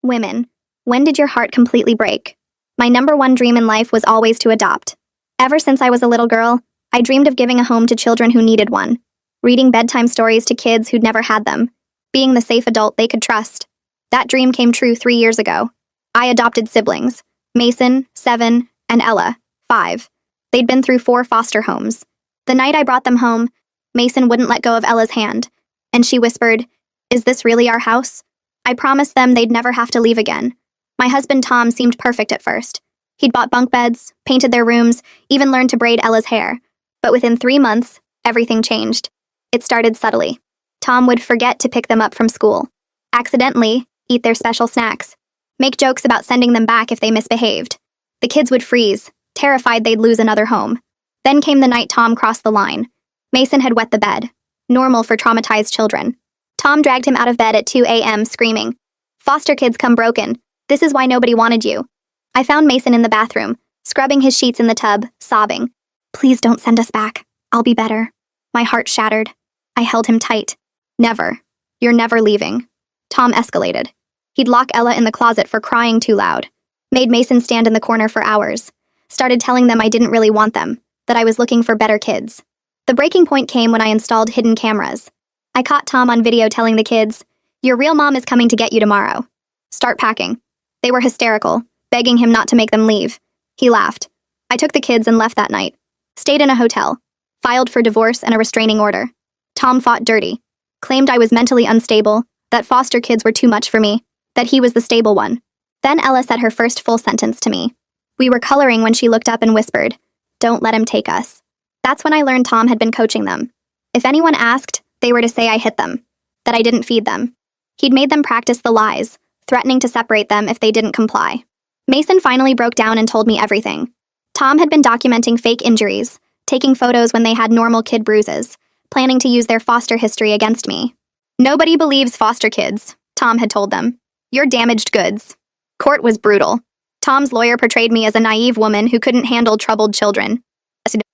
Women, when did your heart completely break? My number one dream in life was always to adopt. Ever since I was a little girl, I dreamed of giving a home to children who needed one, reading bedtime stories to kids who'd never had them, being the safe adult they could trust. That dream came true 3 years ago. I adopted siblings, Mason, 7, and Ella, 5. They'd been through 4 foster homes. The night I brought them home, Mason wouldn't let go of Ella's hand, and she whispered, "Is this really our house?" I promised them they'd never have to leave again. My husband Tom seemed perfect at first. He'd bought bunk beds, painted their rooms, even learned to braid Ella's hair. But within 3 months, everything changed. It started subtly. Tom would forget to pick them up from school, accidentally eat their special snacks, make jokes about sending them back if they misbehaved. The kids would freeze, terrified they'd lose another home. Then came the night Tom crossed the line. Mason had wet the bed, normal for traumatized children. Tom dragged him out of bed at 2 a.m. screaming, "Foster kids come broken. This is why nobody wanted you." I found Mason in the bathroom, scrubbing his sheets in the tub, sobbing. "Please don't send us back. I'll be better." My heart shattered. I held him tight. "Never. You're never leaving." Tom escalated. He'd lock Ella in the closet for crying too loud, made Mason stand in the corner for hours, started telling them I didn't really want them, that I was looking for better kids. The breaking point came when I installed hidden cameras. I caught Tom on video telling the kids, "Your real mom is coming to get you tomorrow. Start packing." They were hysterical, begging him not to make them leave. He laughed. I took the kids and left that night. Stayed in a hotel. Filed for divorce and a restraining order. Tom fought dirty. Claimed I was mentally unstable, that foster kids were too much for me, that he was the stable one. Then Ella said her first full sentence to me. We were coloring when she looked up and whispered, "Don't let him take us." That's when I learned Tom had been coaching them. If anyone asked, they were to say I hit them, that I didn't feed them. He'd made them practice the lies, threatening to separate them if they didn't comply. Mason finally broke down and told me everything. Tom had been documenting fake injuries, taking photos when they had normal kid bruises, planning to use their foster history against me. "Nobody believes foster kids," Tom had told them. "You're damaged goods." Court was brutal. Tom's lawyer portrayed me as a naive woman who couldn't handle troubled children.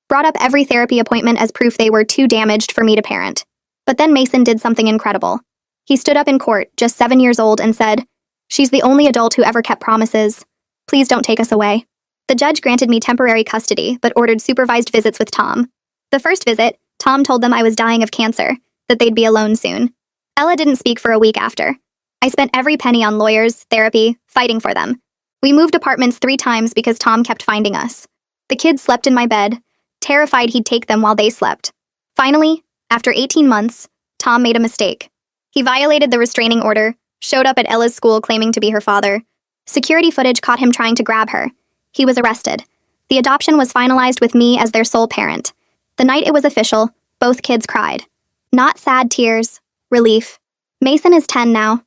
Brought up every therapy appointment as proof they were too damaged for me to parent. But then Mason did something incredible. He stood up in court, just 7 years old, and said, "She's the only adult who ever kept promises. Please don't take us away." The judge granted me temporary custody, but ordered supervised visits with Tom. The first visit, Tom told them I was dying of cancer, that they'd be alone soon. Ella didn't speak for a week after. I spent every penny on lawyers, therapy, fighting for them. We moved apartments 3 times because Tom kept finding us. The kids slept in my bed, terrified he'd take them while they slept. Finally, after 18 months, Tom made a mistake. He violated the restraining order, showed up at Ella's school claiming to be her father. Security footage caught him trying to grab her. He was arrested. The adoption was finalized with me as their sole parent. The night it was official, both kids cried. Not sad tears, relief. Mason is 10 now.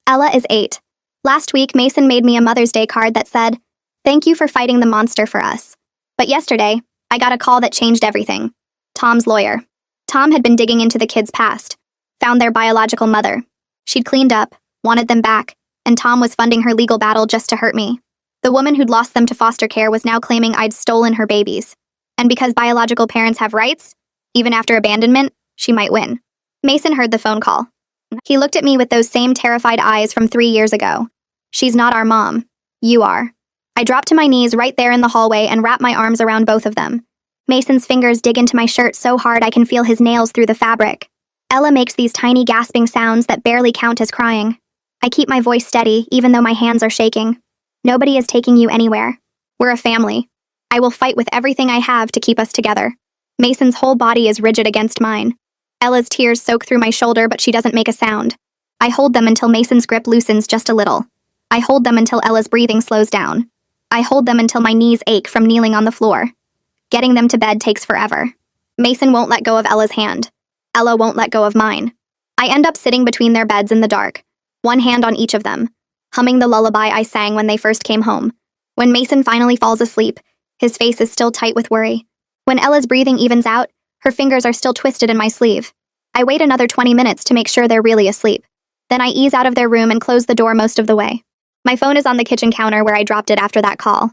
Ella is 8. Last week, Mason made me a Mother's Day card that said, "Thank you for fighting the monster for us." But yesterday, I got a call that changed everything. Tom's lawyer. Tom had been digging into the kids' past, found their biological mother. She'd cleaned up, wanted them back, and Tom was funding her legal battle just to hurt me. The woman who'd lost them to foster care was now claiming I'd stolen her babies. And because biological parents have rights, even after abandonment, she might win. Mason heard the phone call. He looked at me with those same terrified eyes from 3 years ago. "She's not our mom. You are." I dropped to my knees right there in the hallway and wrapped my arms around both of them. Mason's fingers dig into my shirt so hard I can feel his nails through the fabric. Ella makes these tiny gasping sounds that barely count as crying. I keep my voice steady, even though my hands are shaking. "Nobody is taking you anywhere. We're a family. I will fight with everything I have to keep us together." Mason's whole body is rigid against mine. Ella's tears soak through my shoulder, but she doesn't make a sound. I hold them until Mason's grip loosens just a little. I hold them until Ella's breathing slows down. I hold them until my knees ache from kneeling on the floor. Getting them to bed takes forever. Mason won't let go of Ella's hand. Ella won't let go of mine. I end up sitting between their beds in the dark, one hand on each of them, humming the lullaby I sang when they first came home. When Mason finally falls asleep, his face is still tight with worry. When Ella's breathing evens out, her fingers are still twisted in my sleeve. I wait another 20 minutes to make sure they're really asleep. Then I ease out of their room and close the door most of the way. My phone is on the kitchen counter where I dropped it after that call.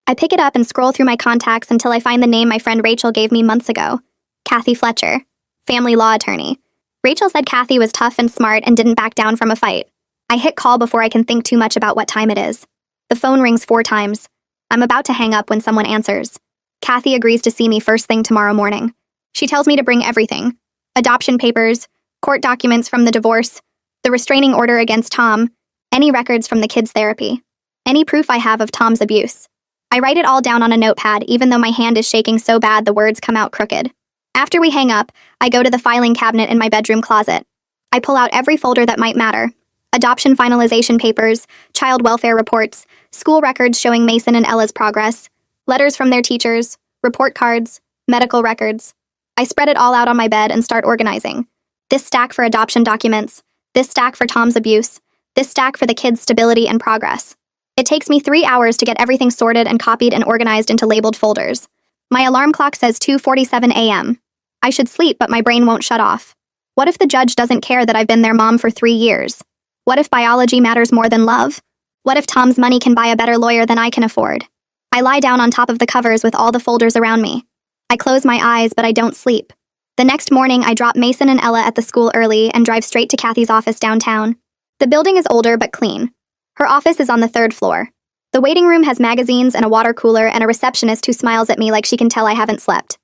I pick it up and scroll through my contacts until I find the name my friend Rachel gave me months ago. Kathy Fletcher, family law attorney. Rachel said Kathy was tough and smart and didn't back down from a fight. I hit call before I can think too much about what time it is. The phone rings 4 times. I'm about to hang up when someone answers. Kathy agrees to see me first thing tomorrow morning. She tells me to bring everything: adoption papers, court documents from the divorce, the restraining order against Tom, any records from the kids' therapy, any proof I have of Tom's abuse. I write it all down on a notepad, even though my hand is shaking so bad the words come out crooked. After we hang up, I go to the filing cabinet in my bedroom closet. I pull out every folder that might matter: adoption finalization papers, child welfare reports, school records showing Mason and Ella's progress, letters from their teachers, report cards, medical records. I spread it all out on my bed and start organizing. This stack for adoption documents, this stack for Tom's abuse, this stack for the kids' stability and progress. It takes me 3 hours to get everything sorted and copied and organized into labeled folders. My alarm clock says 2:47 a.m. I should sleep, but my brain won't shut off. What if the judge doesn't care that I've been their mom for 3 years? What if biology matters more than love? What if Tom's money can buy a better lawyer than I can afford? I lie down on top of the covers with all the folders around me. I close my eyes, but I don't sleep. The next morning, I drop Mason and Ella at the school early and drive straight to Kathy's office downtown. The building is older but clean. Her office is on the 3rd floor. The waiting room has magazines and a water cooler and a receptionist who smiles at me like she can tell I haven't slept.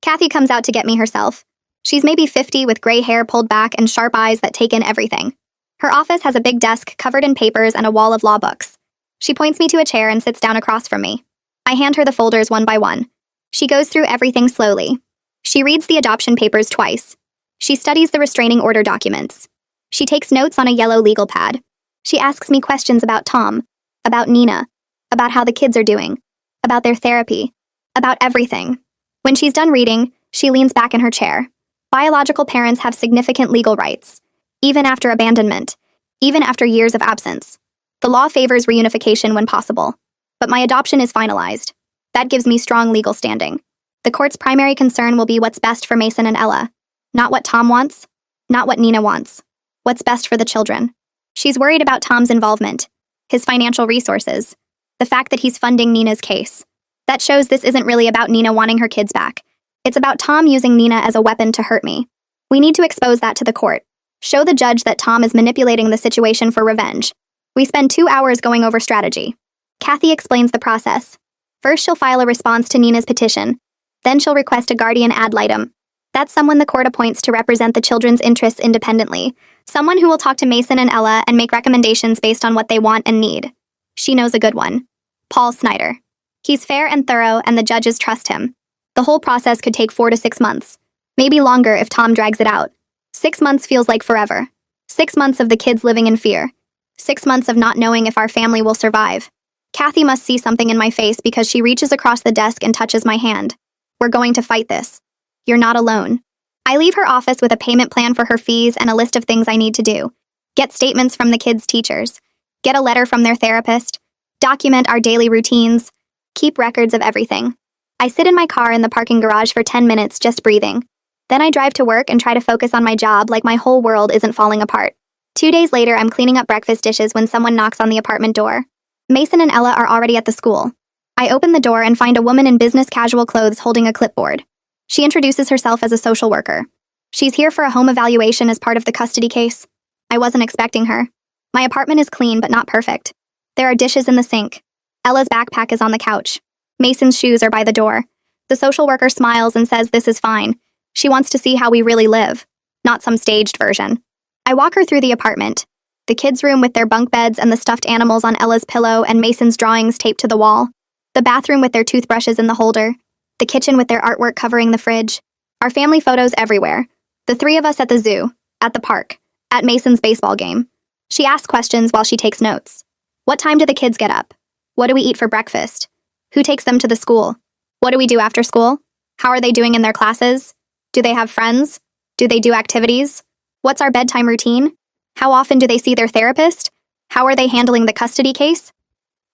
Kathy comes out to get me herself. She's maybe 50 with gray hair pulled back and sharp eyes that take in everything. Her office has a big desk covered in papers and a wall of law books. She points me to a chair and sits down across from me. I hand her the folders one by one. She goes through everything slowly. She reads the adoption papers twice. She studies the restraining order documents. She takes notes on a yellow legal pad. She asks me questions about Tom, about Nina, about how the kids are doing, about their therapy, about everything. When she's done reading, she leans back in her chair. Biological parents have significant legal rights, even after abandonment, even after years of absence. The law favors reunification when possible, but my adoption is finalized. That gives me strong legal standing. The court's primary concern will be what's best for Mason and Ella. Not what Tom wants, not what Nina wants. What's best for the children. She's worried about Tom's involvement, his financial resources, the fact that he's funding Nina's case. That shows this isn't really about Nina wanting her kids back. It's about Tom using Nina as a weapon to hurt me. We need to expose that to the court. Show the judge that Tom is manipulating the situation for revenge. We spend 2 hours going over strategy. Kathy explains the process. First, she'll file a response to Nina's petition. Then she'll request a guardian ad litem. That's someone the court appoints to represent the children's interests independently. Someone who will talk to Mason and Ella and make recommendations based on what they want and need. She knows a good one. Paul Snyder. He's fair and thorough, and the judges trust him. The whole process could take 4 to 6 months. Maybe longer if Tom drags it out. 6 months feels like forever. 6 months of the kids living in fear. 6 months of not knowing if our family will survive. Kathy must see something in my face because she reaches across the desk and touches my hand. We're going to fight this. You're not alone. I leave her office with a payment plan for her fees and a list of things I need to do. Get statements from the kids' teachers. Get a letter from their therapist. Document our daily routines. Keep records of everything. I sit in my car in the parking garage for 10 minutes just breathing. Then I drive to work and try to focus on my job like my whole world isn't falling apart. 2 days later, I'm cleaning up breakfast dishes when someone knocks on the apartment door. Mason and Ella are already at the school. I open the door and find a woman in business casual clothes holding a clipboard. She introduces herself as a social worker. She's here for a home evaluation as part of the custody case. I wasn't expecting her. My apartment is clean but not perfect. There are dishes in the sink. Ella's backpack is on the couch. Mason's shoes are by the door. The social worker smiles and says this is fine. She wants to see how we really live, not some staged version. I walk her through the apartment. The kids' room with their bunk beds and the stuffed animals on Ella's pillow and Mason's drawings taped to the wall. The bathroom with their toothbrushes in the holder. The kitchen with their artwork covering the fridge. Our family photos everywhere. The 3 of us at the zoo, at the park, at Mason's baseball game. She asks questions while she takes notes. What time do the kids get up? What do we eat for breakfast? Who takes them to the school? What do we do after school? How are they doing in their classes? Do they have friends? Do they do activities? What's our bedtime routine? How often do they see their therapist? How are they handling the custody case?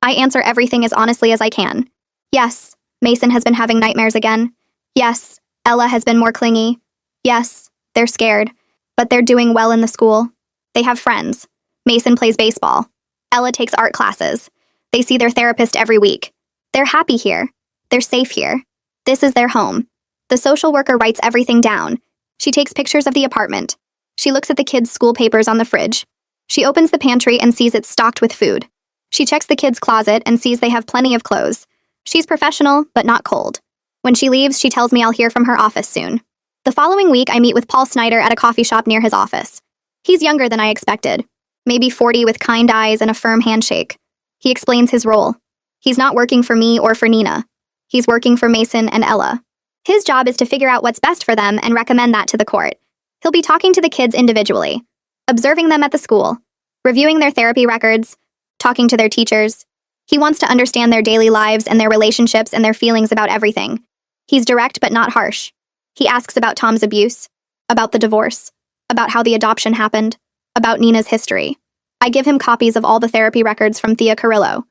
I answer everything as honestly as I can. Yes, Mason has been having nightmares again. Yes, Ella has been more clingy. Yes, they're scared, but they're doing well in the school. They have friends. Mason plays baseball. Ella takes art classes. They see their therapist every week. They're happy here. They're safe here. This is their home. The social worker writes everything down. She takes pictures of the apartment. She looks at the kids' school papers on the fridge. She opens the pantry and sees it stocked with food. She checks the kids' closet and sees they have plenty of clothes. She's professional, but not cold. When she leaves, she tells me I'll hear from her office soon. The following week, I meet with Paul Snyder at a coffee shop near his office. He's younger than I expected, maybe 40 with kind eyes and a firm handshake. He explains his role. He's not working for me or for Nina. He's working for Mason and Ella. His job is to figure out what's best for them and recommend that to the court. He'll be talking to the kids individually, observing them at the school, reviewing their therapy records, talking to their teachers. He wants to understand their daily lives and their relationships and their feelings about everything. He's direct but not harsh. He asks about Tom's abuse, about the divorce, about how the adoption happened, about Nina's history. I give him copies of all the therapy records from Thea Carrillo,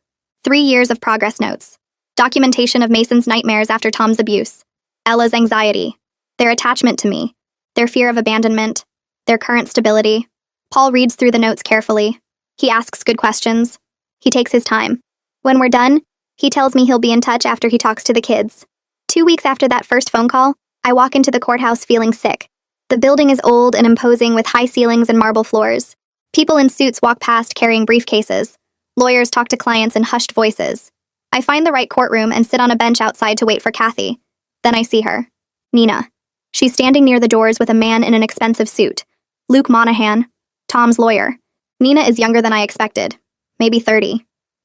3 years of progress notes, documentation of Mason's nightmares after Tom's abuse, Ella's anxiety, their attachment to me, their fear of abandonment, their current stability. Paul reads through the notes carefully. He asks good questions. He takes his time. When we're done, he tells me he'll be in touch after he talks to the kids. 2 weeks after that first phone call, I walk into the courthouse feeling sick. The building is old and imposing with high ceilings and marble floors. People in suits walk past carrying briefcases. Lawyers talk to clients in hushed voices. I find the right courtroom and sit on a bench outside to wait for Kathy. Then I see her. Nina. She's standing near the doors with a man in an expensive suit. Luke Monahan, Tom's lawyer. Nina is younger than I expected. Maybe 30.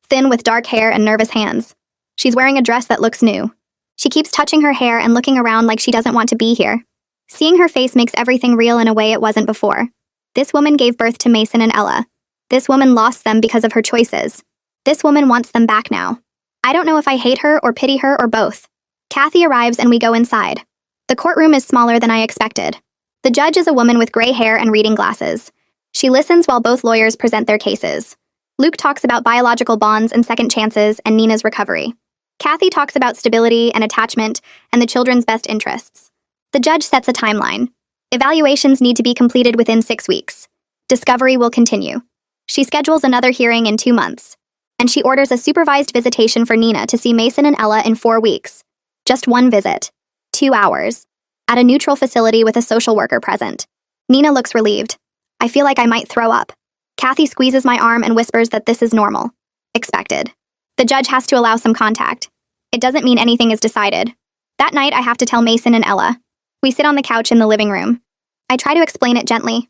Thin with dark hair and nervous hands. She's wearing a dress that looks new. She keeps touching her hair and looking around like she doesn't want to be here. Seeing her face makes everything real in a way it wasn't before. This woman gave birth to Mason and Ella. This woman lost them because of her choices. This woman wants them back now. I don't know if I hate her or pity her or both. Kathy arrives and we go inside. The courtroom is smaller than I expected. The judge is a woman with gray hair and reading glasses. She listens while both lawyers present their cases. Luke talks about biological bonds and second chances and Nina's recovery. Kathy talks about stability and attachment and the children's best interests. The judge sets a timeline. Evaluations need to be completed within 6 weeks. Discovery will continue. She schedules another hearing in 2 months. And she orders a supervised visitation for Nina to see Mason and Ella in 4 weeks. Just one visit. 2 hours. At a neutral facility with a social worker present. Nina looks relieved. I feel like I might throw up. Kathy squeezes my arm and whispers that this is normal. Expected. The judge has to allow some contact. It doesn't mean anything is decided. That night, I have to tell Mason and Ella. We sit on the couch in the living room. I try to explain it gently.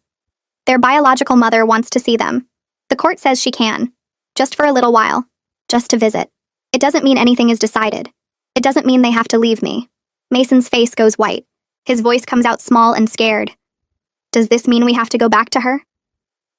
Their biological mother wants to see them. The court says she can. Just for a little while. Just to visit. It doesn't mean anything is decided. It doesn't mean they have to leave me. Mason's face goes white. His voice comes out small and scared. Does this mean we have to go back to her?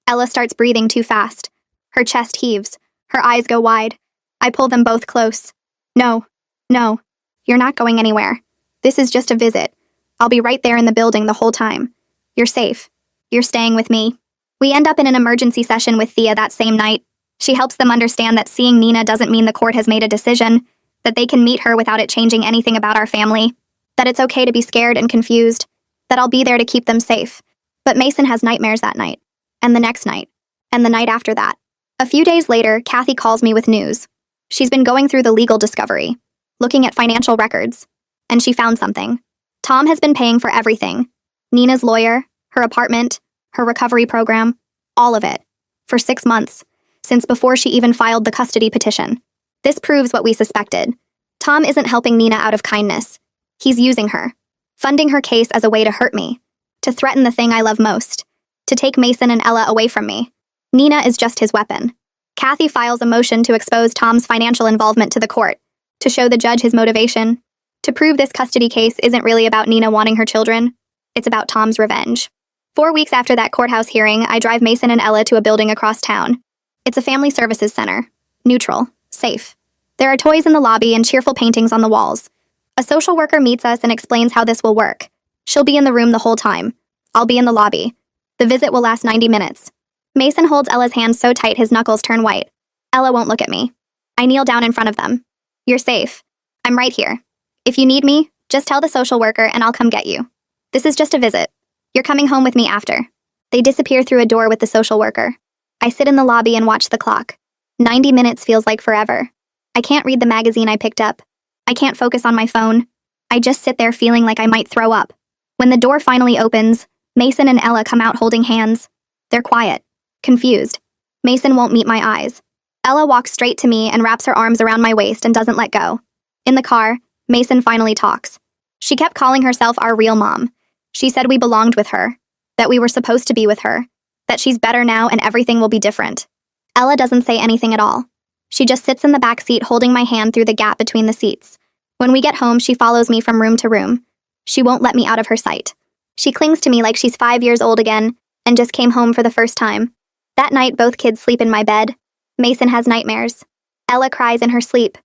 Ella starts breathing too fast. Her chest heaves. Her eyes go wide. I pull them both close. No. No. You're not going anywhere. This is just a visit. I'll be right there in the building the whole time. You're safe. You're staying with me. We end up in an emergency session with Thea that same night. She helps them understand that seeing Nina doesn't mean the court has made a decision, that they can meet her without it changing anything about our family, that it's okay to be scared and confused, that I'll be there to keep them safe. But Mason has nightmares that night, and the next night, and the night after that. A few days later, Kathy calls me with news. She's been going through the legal discovery, looking at financial records, and she found something. Tom has been paying for everything. Nina's lawyer, her apartment, her recovery program, all of it, for 6 months, since before she even filed the custody petition. This proves what we suspected. Tom isn't helping Nina out of kindness. He's using her, funding her case as a way to hurt me, to threaten the thing I love most, to take Mason and Ella away from me. Nina is just his weapon. Kathy files a motion to expose Tom's financial involvement to the court, to show the judge his motivation, to prove this custody case isn't really about Nina wanting her children. It's about Tom's revenge. 4 weeks after that courthouse hearing, I drive Mason and Ella to a building across town. It's a family services center. Neutral. Safe. There are toys in the lobby and cheerful paintings on the walls. A social worker meets us and explains how this will work. She'll be in the room the whole time. I'll be in the lobby. The visit will last 90 minutes. Mason holds Ella's hand so tight his knuckles turn white. Ella won't look at me. I kneel down in front of them. You're safe. I'm right here. If you need me, just tell the social worker and I'll come get you. This is just a visit. You're coming home with me after. They disappear through a door with the social worker. I sit in the lobby and watch the clock. 90 minutes feels like forever. I can't read the magazine I picked up. I can't focus on my phone. I just sit there feeling like I might throw up. When the door finally opens, Mason and Ella come out holding hands. They're quiet. Confused. Mason won't meet my eyes. Ella walks straight to me and wraps her arms around my waist and doesn't let go. In the car, Mason finally talks. She kept calling herself our real mom. She said we belonged with her, that we were supposed to be with her, that she's better now and everything will be different. Ella doesn't say anything at all. She just sits in the back seat holding my hand through the gap between the seats. When we get home, she follows me from room to room. She won't let me out of her sight. She clings to me like she's 5 years old again and just came home for the first time. That night, both kids sleep in my bed. Mason has nightmares. Ella cries in her sleep.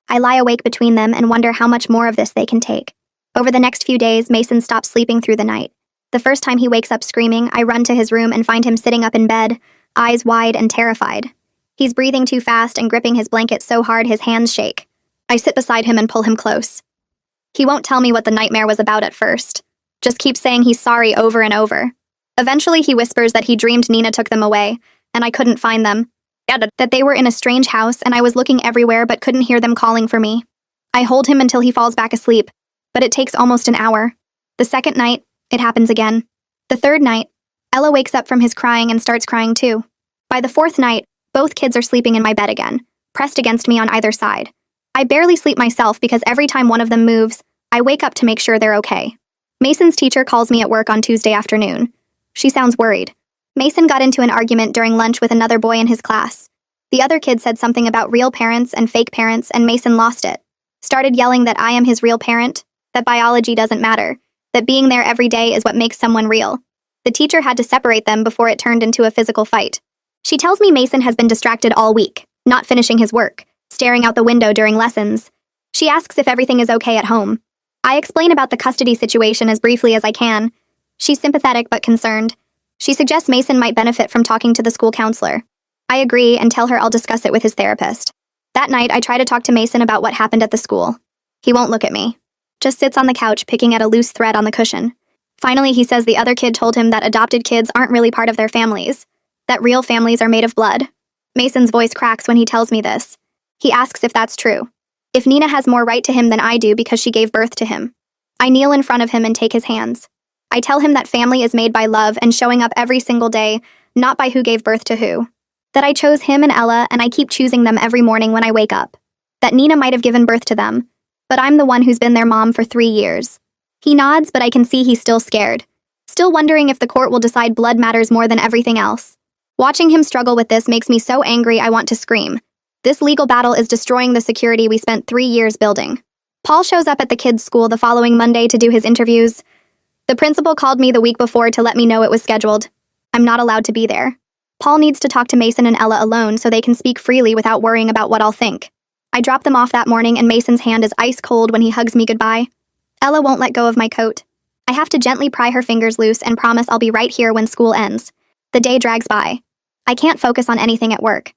I lie awake between them and wonder how much more of this they can take. Over the next few days, Mason stops sleeping through the night. The first time he wakes up screaming, I run to his room and find him sitting up in bed, eyes wide and terrified. He's breathing too fast and gripping his blanket so hard his hands shake. I sit beside him and pull him close. He won't tell me what the nightmare was about at first. Just keeps saying he's sorry over and over. Eventually he whispers that he dreamed Nina took them away, and I couldn't find them. That they were in a strange house and I was looking everywhere but couldn't hear them calling for me. I hold him until he falls back asleep, but it takes almost an hour. The second night, it happens again. The third night, Ella wakes up from his crying and starts crying too. By the fourth night, both kids are sleeping in my bed again, pressed against me on either side. I barely sleep myself because every time one of them moves, I wake up to make sure they're okay. Mason's teacher calls me at work on Tuesday afternoon. She sounds worried. Mason got into an argument during lunch with another boy in his class. The other kid said something about real parents and fake parents, and Mason lost it. Started yelling that I am his real parent, that biology doesn't matter, that being there every day is what makes someone real. The teacher had to separate them before it turned into a physical fight. She tells me Mason has been distracted all week, not finishing his work, staring out the window during lessons. She asks if everything is okay at home. I explain about the custody situation as briefly as I can. She's sympathetic but concerned. She suggests Mason might benefit from talking to the school counselor. I agree and tell her I'll discuss it with his therapist. That night, I try to talk to Mason about what happened at the school. He won't look at me. Just sits on the couch picking at a loose thread on the cushion. Finally, he says the other kid told him that adopted kids aren't really part of their families, that real families are made of blood. Mason's voice cracks when he tells me this. He asks if that's true. If Nina has more right to him than I do because she gave birth to him. I kneel in front of him and take his hands. I tell him that family is made by love and showing up every single day, not by who gave birth to who. That I chose him and Ella and I keep choosing them every morning when I wake up. That Nina might have given birth to them, but I'm the one who's been their mom for 3 years. He nods, but I can see he's still scared. Still wondering if the court will decide blood matters more than everything else. Watching him struggle with this makes me so angry I want to scream. This legal battle is destroying the security we spent 3 years building. Paul shows up at the kids' school the following Monday to do his interviews. The principal called me the week before to let me know it was scheduled. I'm not allowed to be there. Paul needs to talk to Mason and Ella alone so they can speak freely without worrying about what I'll think. I drop them off that morning and Mason's hand is ice cold when he hugs me goodbye. Ella won't let go of my coat. I have to gently pry her fingers loose and promise I'll be right here when school ends. The day drags by. I can't focus on anything at work.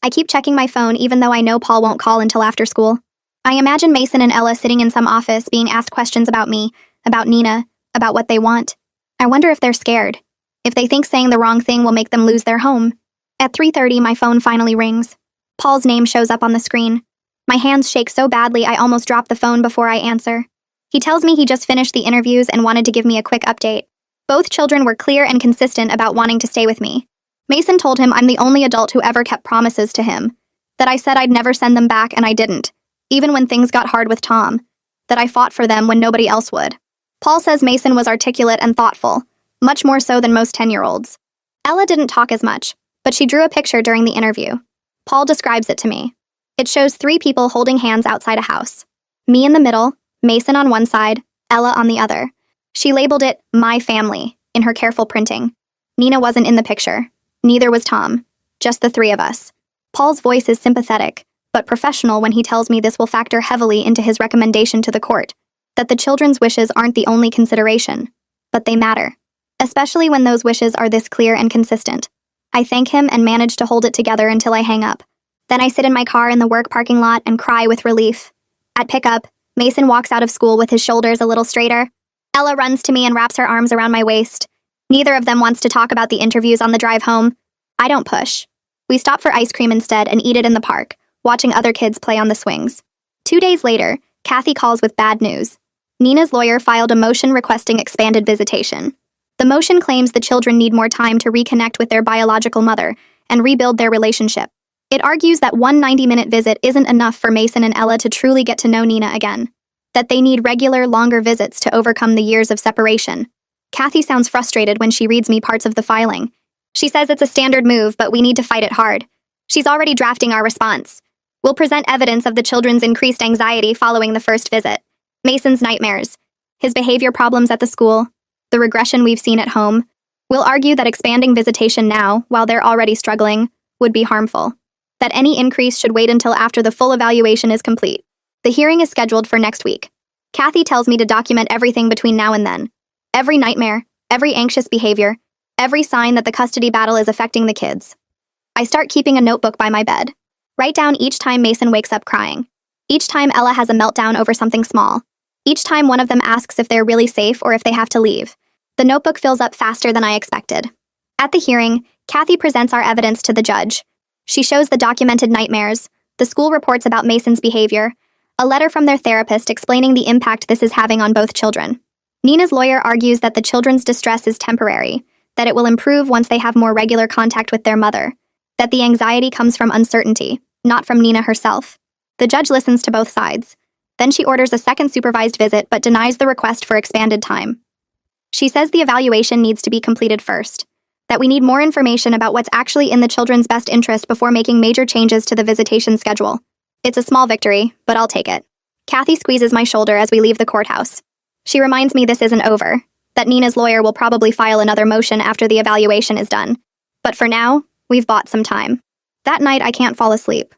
I keep checking my phone even though I know Paul won't call until after school. I imagine Mason and Ella sitting in some office being asked questions about me, about Nina, about what they want. I wonder if they're scared. If they think saying the wrong thing will make them lose their home. At 3:30, my phone finally rings. Paul's name shows up on the screen. My hands shake so badly I almost drop the phone before I answer. He tells me he just finished the interviews and wanted to give me a quick update. Both children were clear and consistent about wanting to stay with me. Mason told him I'm the only adult who ever kept promises to him. That I said I'd never send them back and I didn't, even when things got hard with Tom. That I fought for them when nobody else would. Paul says Mason was articulate and thoughtful, much more so than most 10-year-olds. Ella didn't talk as much, but she drew a picture during the interview. Paul describes it to me. It shows 3 people holding hands outside a house. Me in the middle, Mason on one side, Ella on the other. She labeled it, "My Family," in her careful printing. Nina wasn't in the picture. Neither was Tom. Just the 3 of us. Paul's voice is sympathetic, but professional when he tells me this will factor heavily into his recommendation to the court. That the children's wishes aren't the only consideration, but they matter. Especially when those wishes are this clear and consistent. I thank him and manage to hold it together until I hang up. Then I sit in my car in the work parking lot and cry with relief. At pickup, Mason walks out of school with his shoulders a little straighter. Ella runs to me and wraps her arms around my waist. Neither of them wants to talk about the interviews on the drive home. I don't push. We stop for ice cream instead and eat it in the park, watching other kids play on the swings. 2 days later, Kathy calls with bad news. Nina's lawyer filed a motion requesting expanded visitation. The motion claims the children need more time to reconnect with their biological mother and rebuild their relationship. It argues that one 90-minute visit isn't enough for Mason and Ella to truly get to know Nina again, that they need regular, longer visits to overcome the years of separation. Kathy sounds frustrated when she reads me parts of the filing. She says it's a standard move, but we need to fight it hard. She's already drafting our response. We'll present evidence of the children's increased anxiety following the first visit, Mason's nightmares, his behavior problems at the school, the regression we've seen at home. We'll argue that expanding visitation now, while they're already struggling, would be harmful, that any increase should wait until after the full evaluation is complete. The hearing is scheduled for next week. Kathy tells me to document everything between now and then. Every nightmare, every anxious behavior, every sign that the custody battle is affecting the kids. I start keeping a notebook by my bed. Write down each time Mason wakes up crying. Each time Ella has a meltdown over something small. Each time one of them asks if they're really safe or if they have to leave. The notebook fills up faster than I expected. At the hearing, Kathy presents our evidence to the judge. She shows the documented nightmares, the school reports about Mason's behavior, a letter from their therapist explaining the impact this is having on both children. Nina's lawyer argues that the children's distress is temporary, that it will improve once they have more regular contact with their mother, that the anxiety comes from uncertainty, not from Nina herself. The judge listens to both sides. Then she orders a second supervised visit but denies the request for expanded time. She says the evaluation needs to be completed first, that we need more information about what's actually in the children's best interest before making major changes to the visitation schedule. It's a small victory, but I'll take it. Kathy squeezes my shoulder as we leave the courthouse. She reminds me this isn't over, that Nina's lawyer will probably file another motion after the evaluation is done. But for now, we've bought some time. That night, I can't fall asleep.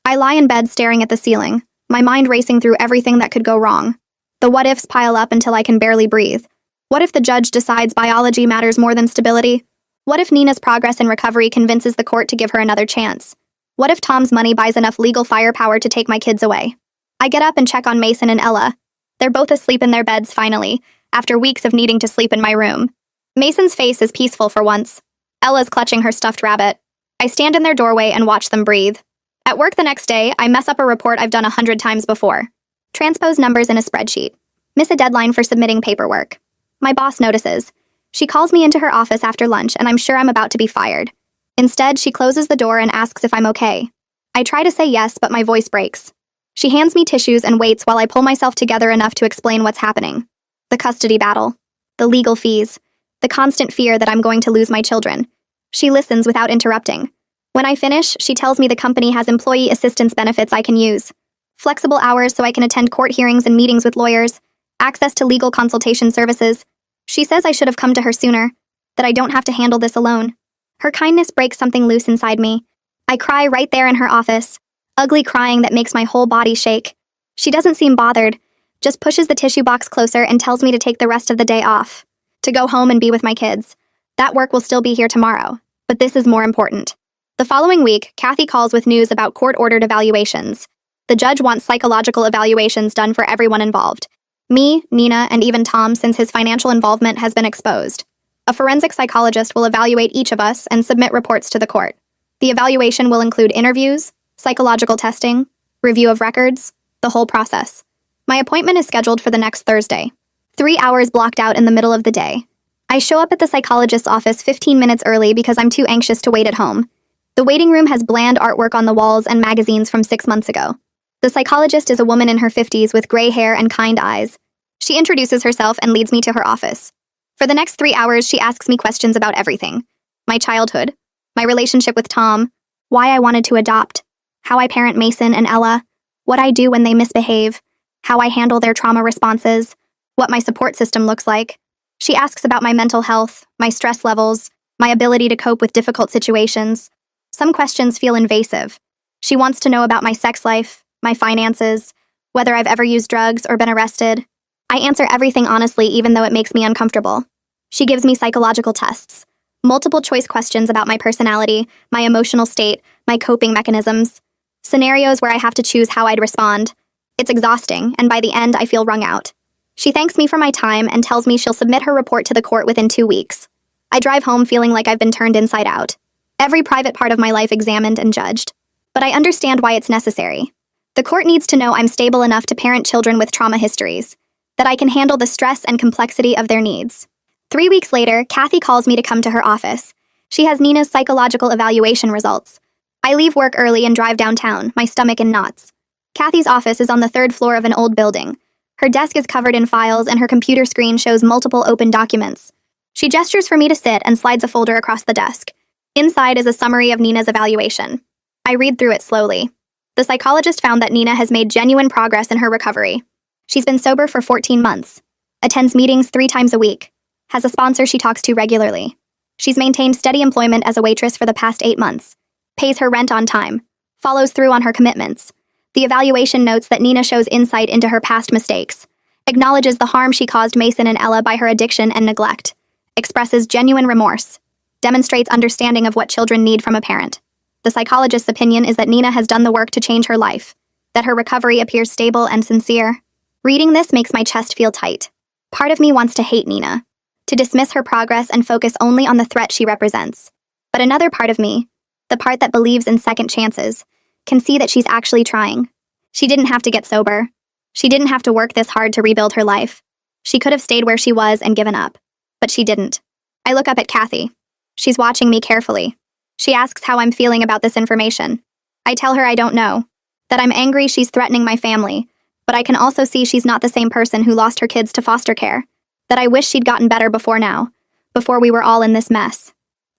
I lie in bed staring at the ceiling, my mind racing through everything that could go wrong. The what-ifs pile up until I can barely breathe. What if the judge decides biology matters more than stability? What if Nina's progress in recovery convinces the court to give her another chance? What if Tom's money buys enough legal firepower to take my kids away? I get up and check on Mason and Ella. They're both asleep in their beds finally, after weeks of needing to sleep in my room. Mason's face is peaceful for once. Ella's clutching her stuffed rabbit. I stand in their doorway and watch them breathe. At work the next day, I mess up a report I've done 100 times before. Transpose numbers in a spreadsheet. Miss a deadline for submitting paperwork. My boss notices. She calls me into her office after lunch, and I'm sure I'm about to be fired. Instead, she closes the door and asks if I'm okay. I try to say yes, but my voice breaks. She hands me tissues and waits while I pull myself together enough to explain what's happening. The custody battle. The legal fees. The constant fear that I'm going to lose my children. She listens without interrupting. When I finish, she tells me the company has employee assistance benefits I can use. Flexible hours so I can attend court hearings and meetings with lawyers. Access to legal consultation services. She says I should have come to her sooner, that I don't have to handle this alone. Her kindness breaks something loose inside me. I cry right there in her office, ugly crying that makes my whole body shake. She doesn't seem bothered, just pushes the tissue box closer and tells me to take the rest of the day off, to go home and be with my kids. That work will still be here tomorrow, but this is more important. The following week, Kathy calls with news about court-ordered evaluations. The judge wants psychological evaluations done for everyone involved. Me, Nina, and even Tom, since his financial involvement has been exposed. A forensic psychologist will evaluate each of us and submit reports to the court. The evaluation will include interviews, psychological testing, review of records, the whole process. My appointment is scheduled for the next Thursday. 3 hours blocked out in the middle of the day. I show up at the psychologist's office 15 minutes early because I'm too anxious to wait at home. The waiting room has bland artwork on the walls and magazines from 6 months ago. The psychologist is a woman in her 50s with gray hair and kind eyes. She introduces herself and leads me to her office. For the next 3 hours, she asks me questions about everything. My childhood, my relationship with Tom, why I wanted to adopt, how I parent Mason and Ella, what I do when they misbehave, how I handle their trauma responses, what my support system looks like. She asks about my mental health, my stress levels, my ability to cope with difficult situations. Some questions feel invasive. She wants to know about my sex life, my finances, whether I've ever used drugs or been arrested. I answer everything honestly, even though it makes me uncomfortable. She gives me psychological tests, multiple choice questions about my personality, my emotional state, my coping mechanisms, scenarios where I have to choose how I'd respond. It's exhausting, and by the end, I feel wrung out. She thanks me for my time and tells me she'll submit her report to the court within 2 weeks. I drive home feeling like I've been turned inside out. Every private part of my life examined and judged. But I understand why it's necessary. The court needs to know I'm stable enough to parent children with trauma histories, that I can handle the stress and complexity of their needs. 3 weeks later, Kathy calls me to come to her office. She has Nina's psychological evaluation results. I leave work early and drive downtown, my stomach in knots. Kathy's office is on the third floor of an old building. Her desk is covered in files and her computer screen shows multiple open documents. She gestures for me to sit and slides a folder across the desk. Inside is a summary of Nina's evaluation. I read through it slowly. The psychologist found that Nina has made genuine progress in her recovery. She's been sober for 14 months, attends meetings 3 times a week, has a sponsor she talks to regularly. She's maintained steady employment as a waitress for the past 8 months, pays her rent on time, follows through on her commitments. The evaluation notes that Nina shows insight into her past mistakes, acknowledges the harm she caused Mason and Ella by her addiction and neglect, expresses genuine remorse, demonstrates understanding of what children need from a parent. The psychologist's opinion is that Nina has done the work to change her life, that her recovery appears stable and sincere. Reading this makes my chest feel tight. Part of me wants to hate Nina, to dismiss her progress and focus only on the threat she represents. But another part of me, the part that believes in second chances, can see that she's actually trying. She didn't have to get sober. She didn't have to work this hard to rebuild her life. She could have stayed where she was and given up. But she didn't. I look up at Kathy. She's watching me carefully. She asks how I'm feeling about this information. I tell her I don't know, that I'm angry she's threatening my family, but I can also see she's not the same person who lost her kids to foster care, that I wish she'd gotten better before now, before we were all in this mess.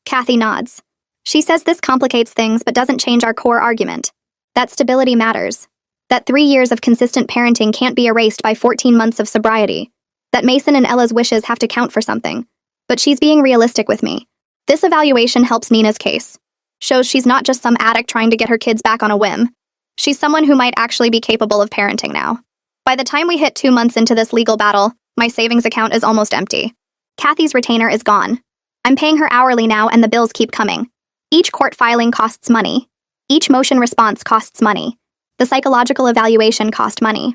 Kathy nods. She says this complicates things but doesn't change our core argument, that stability matters, that 3 years of consistent parenting can't be erased by 14 months of sobriety, that Mason and Ella's wishes have to count for something. But she's being realistic with me. This evaluation helps Nina's case. Shows she's not just some addict trying to get her kids back on a whim. She's someone who might actually be capable of parenting now. By the time we hit 2 months into this legal battle, my savings account is almost empty. Kathy's retainer is gone. I'm paying her hourly now and the bills keep coming. Each court filing costs money. Each motion response costs money. The psychological evaluation cost money.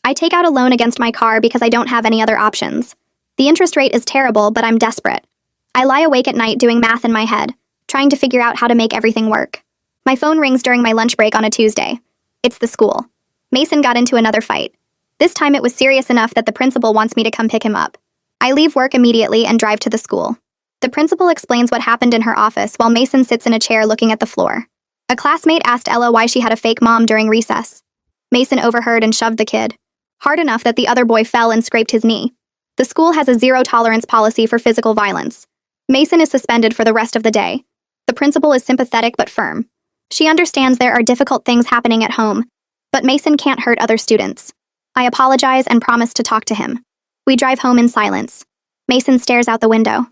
I take out a loan against my car because I don't have any other options. The interest rate is terrible, but I'm desperate. I lie awake at night doing math in my head, trying to figure out how to make everything work. My phone rings during my lunch break on a Tuesday. It's the school. Mason got into another fight. This time it was serious enough that the principal wants me to come pick him up. I leave work immediately and drive to the school. The principal explains what happened in her office while Mason sits in a chair looking at the floor. A classmate asked Ella why she had a fake mom during recess. Mason overheard and shoved the kid, hard enough that the other boy fell and scraped his knee. The school has a zero-tolerance policy for physical violence. Mason is suspended for the rest of the day. The principal is sympathetic but firm. She understands there are difficult things happening at home, but Mason can't hurt other students. I apologize and promise to talk to him. We drive home in silence. Mason stares out the window.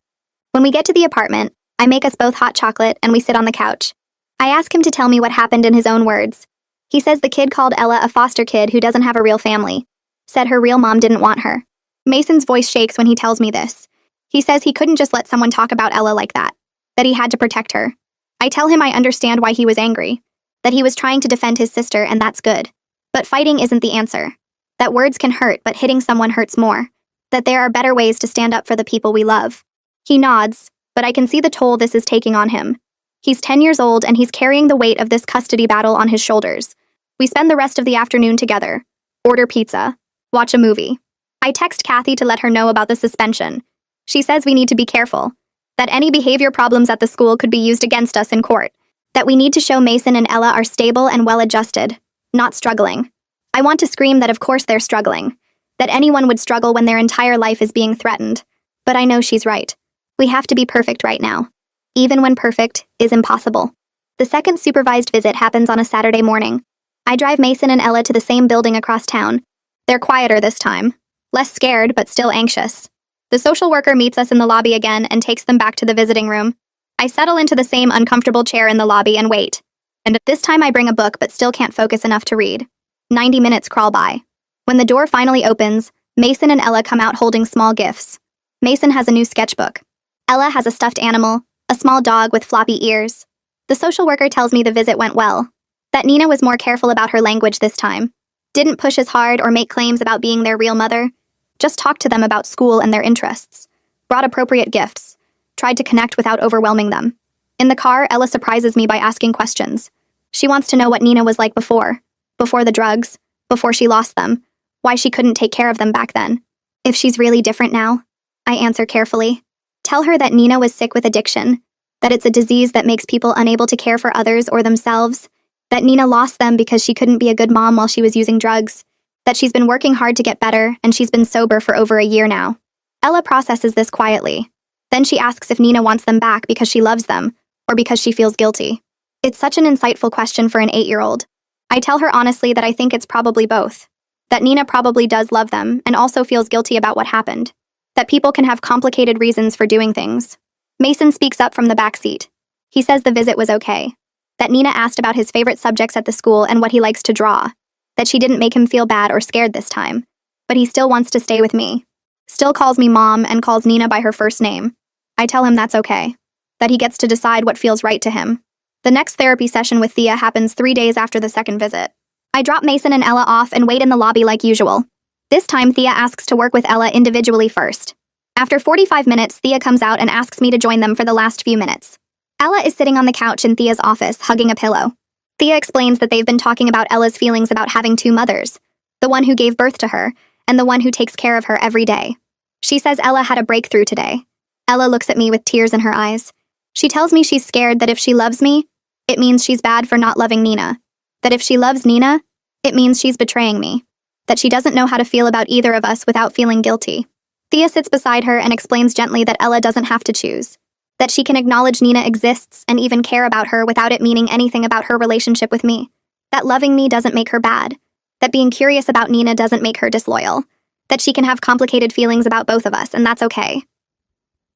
When we get to the apartment, I make us both hot chocolate and we sit on the couch. I ask him to tell me what happened in his own words. He says the kid called Ella a foster kid who doesn't have a real family. Said her real mom didn't want her. Mason's voice shakes when he tells me this. He says he couldn't just let someone talk about Ella like that he had to protect her. I tell him I understand why he was angry, that he was trying to defend his sister and that's good. But fighting isn't the answer. That words can hurt but hitting someone hurts more. That there are better ways to stand up for the people we love. He nods, but I can see the toll this is taking on him. He's 10 years old and he's carrying the weight of this custody battle on his shoulders. We spend the rest of the afternoon together, order pizza, watch a movie. I text Kathy to let her know about the suspension. She says we need to be careful, that any behavior problems at the school could be used against us in court, that we need to show Mason and Ella are stable and well-adjusted, not struggling. I want to scream that of course they're struggling, that anyone would struggle when their entire life is being threatened. But I know she's right. We have to be perfect right now, even when perfect is impossible. The second supervised visit happens on a Saturday morning. I drive Mason and Ella to the same building across town. They're quieter this time, less scared but still anxious. The social worker meets us in the lobby again and takes them back to the visiting room. I settle into the same uncomfortable chair in the lobby and wait. And this time I bring a book but still can't focus enough to read. 90 minutes crawl by. When the door finally opens, Mason and Ella come out holding small gifts. Mason has a new sketchbook. Ella has a stuffed animal, a small dog with floppy ears. The social worker tells me the visit went well, that Nina was more careful about her language this time, didn't push as hard or make claims about being their real mother, just talked to them about school and their interests, brought appropriate gifts, tried to connect without overwhelming them. In the car, Ella surprises me by asking questions. She wants to know what Nina was like before the drugs, before she lost them, why she couldn't take care of them back then. If she's really different now, I answer carefully. Tell her that Nina was sick with addiction, that it's a disease that makes people unable to care for others or themselves, that Nina lost them because she couldn't be a good mom while she was using drugs, that she's been working hard to get better and she's been sober for over a year now. Ella processes this quietly. Then she asks if Nina wants them back because she loves them or because she feels guilty. It's such an insightful question for an 8-year-old. I tell her honestly that I think it's probably both. That Nina probably does love them and also feels guilty about what happened. That people can have complicated reasons for doing things. Mason speaks up from the back seat. He says the visit was okay. That Nina asked about his favorite subjects at the school and what he likes to draw. That she didn't make him feel bad or scared this time. But he still wants to stay with me. Still calls me mom and calls Nina by her first name. I tell him that's okay. That he gets to decide what feels right to him. The next therapy session with Thea happens 3 days after the second visit. I drop Mason and Ella off and wait in the lobby like usual. This time, Thea asks to work with Ella individually first. After 45 minutes, Thea comes out and asks me to join them for the last few minutes. Ella is sitting on the couch in Thea's office, hugging a pillow. Thea explains that they've been talking about Ella's feelings about having 2 mothers, the one who gave birth to her, and the one who takes care of her every day. She says Ella had a breakthrough today. Ella looks at me with tears in her eyes. She tells me she's scared that if she loves me, it means she's bad for not loving Nina. That if she loves Nina, it means she's betraying me. That she doesn't know how to feel about either of us without feeling guilty. Thea sits beside her and explains gently that Ella doesn't have to choose. That she can acknowledge Nina exists and even care about her without it meaning anything about her relationship with me. That loving me doesn't make her bad. That being curious about Nina doesn't make her disloyal. That she can have complicated feelings about both of us, and that's okay.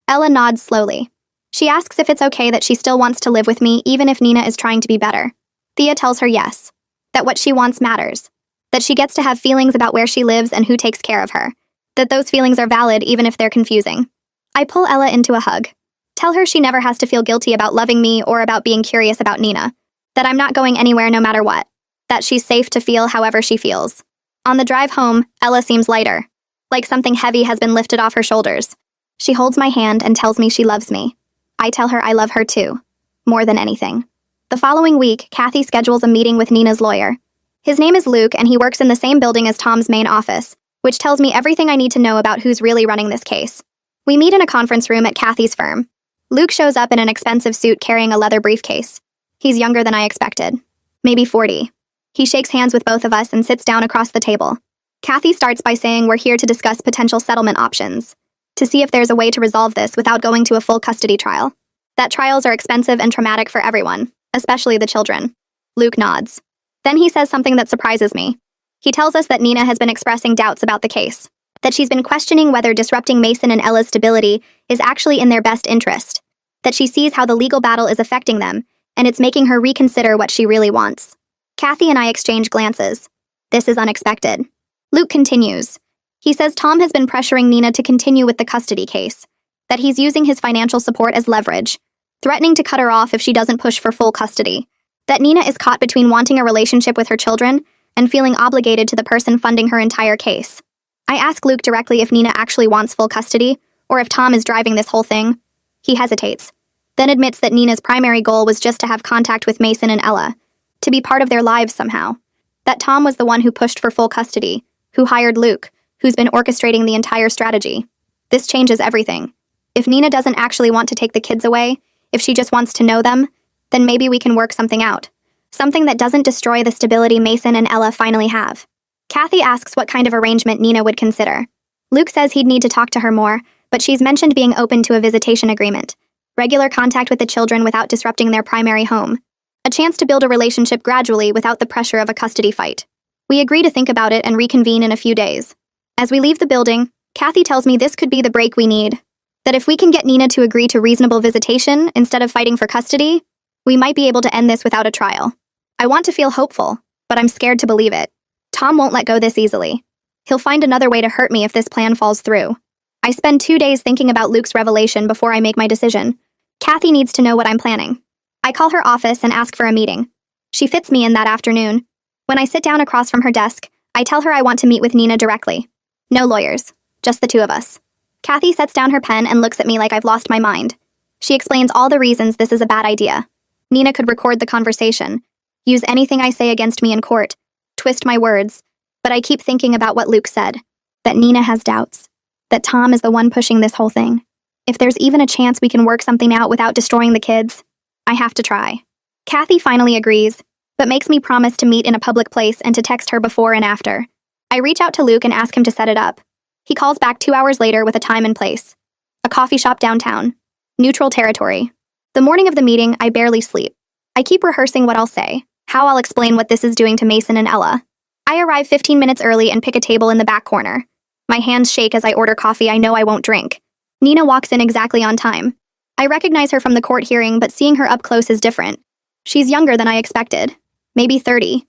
Ella nods slowly. She asks if it's okay that she still wants to live with me even if Nina is trying to be better. Thea tells her yes. That what she wants matters. That she gets to have feelings about where she lives and who takes care of her. That those feelings are valid even if they're confusing. I pull Ella into a hug. Tell her she never has to feel guilty about loving me or about being curious about Nina. That I'm not going anywhere no matter what. That she's safe to feel however she feels. On the drive home, Ella seems lighter. Like something heavy has been lifted off her shoulders. She holds my hand and tells me she loves me. I tell her I love her too. More than anything. The following week, Kathy schedules a meeting with Nina's lawyer. His name is Luke and he works in the same building as Tom's main office, which tells me everything I need to know about who's really running this case. We meet in a conference room at Kathy's firm. Luke shows up in an expensive suit carrying a leather briefcase. He's younger than I expected. Maybe 40. He shakes hands with both of us and sits down across the table. Kathy starts by saying we're here to discuss potential settlement options, to see if there's a way to resolve this without going to a full custody trial. That trials are expensive and traumatic for everyone, especially the children. Luke nods. Then he says something that surprises me. He tells us that Nina has been expressing doubts about the case, that she's been questioning whether disrupting Mason and Ella's stability is actually in their best interest, that she sees how the legal battle is affecting them, and it's making her reconsider what she really wants. Kathy and I exchange glances. This is unexpected. Luke continues. He says Tom has been pressuring Nina to continue with the custody case, that he's using his financial support as leverage, threatening to cut her off if she doesn't push for full custody, that Nina is caught between wanting a relationship with her children and feeling obligated to the person funding her entire case. I ask Luke directly if Nina actually wants full custody, or if Tom is driving this whole thing. He hesitates, then admits that Nina's primary goal was just to have contact with Mason and Ella, to be part of their lives somehow. That Tom was the one who pushed for full custody, who hired Luke, who's been orchestrating the entire strategy. This changes everything. If Nina doesn't actually want to take the kids away, if she just wants to know them, then maybe we can work something out. Something that doesn't destroy the stability Mason and Ella finally have. Kathy asks what kind of arrangement Nina would consider. Luke says he'd need to talk to her more, but she's mentioned being open to a visitation agreement, regular contact with the children without disrupting their primary home, a chance to build a relationship gradually without the pressure of a custody fight. We agree to think about it and reconvene in a few days. As we leave the building, Kathy tells me this could be the break we need. That if we can get Nina to agree to reasonable visitation instead of fighting for custody, we might be able to end this without a trial. I want to feel hopeful, but I'm scared to believe it. Tom won't let go this easily. He'll find another way to hurt me if this plan falls through. I spend 2 days thinking about Luke's revelation before I make my decision. Kathy needs to know what I'm planning. I call her office and ask for a meeting. She fits me in that afternoon. When I sit down across from her desk, I tell her I want to meet with Nina directly. No lawyers, just the 2 of us. Kathy sets down her pen and looks at me like I've lost my mind. She explains all the reasons this is a bad idea. Nina could record the conversation, use anything I say against me in court, twist my words, but I keep thinking about what Luke said, that Nina has doubts, that Tom is the one pushing this whole thing, If there's even a chance we can work something out without destroying the kids, I have to try. Kathy finally agrees, but makes me promise to meet in a public place and to text her before and after. I reach out to Luke and ask him to set it up. He calls back 2 hours later with a time and place. A coffee shop downtown. Neutral territory. The morning of the meeting, I barely sleep. I keep rehearsing what I'll say, how I'll explain what this is doing to Mason and Ella. I arrive 15 minutes early and pick a table in the back corner. My hands shake as I order coffee I know I won't drink. Nina walks in exactly on time. I recognize her from the court hearing, but seeing her up close is different. She's younger than I expected. Maybe 30.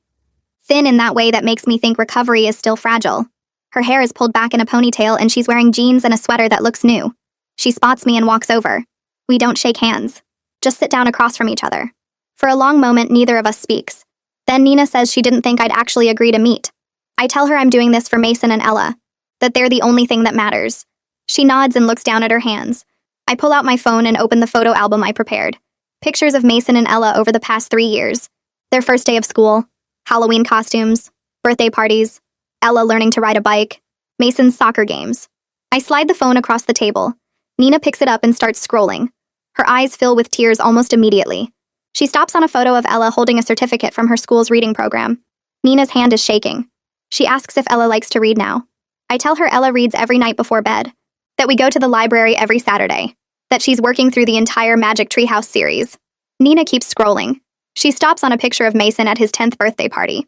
Thin in that way that makes me think recovery is still fragile. Her hair is pulled back in a ponytail and she's wearing jeans and a sweater that looks new. She spots me and walks over. We don't shake hands. Just sit down across from each other. For a long moment, neither of us speaks. Then Nina says she didn't think I'd actually agree to meet. I tell her I'm doing this for Mason and Ella, that they're the only thing that matters. She nods and looks down at her hands. I pull out my phone and open the photo album I prepared. Pictures of Mason and Ella over the past 3 years. Their first day of school, Halloween costumes, birthday parties, Ella learning to ride a bike, Mason's soccer games. I slide the phone across the table. Nina picks it up and starts scrolling. Her eyes fill with tears almost immediately. She stops on a photo of Ella holding a certificate from her school's reading program. Nina's hand is shaking. She asks if Ella likes to read now. I tell her Ella reads every night before bed, that we go to the library every Saturday, that she's working through the entire Magic Treehouse series. Nina keeps scrolling. She stops on a picture of Mason at his 10th birthday party.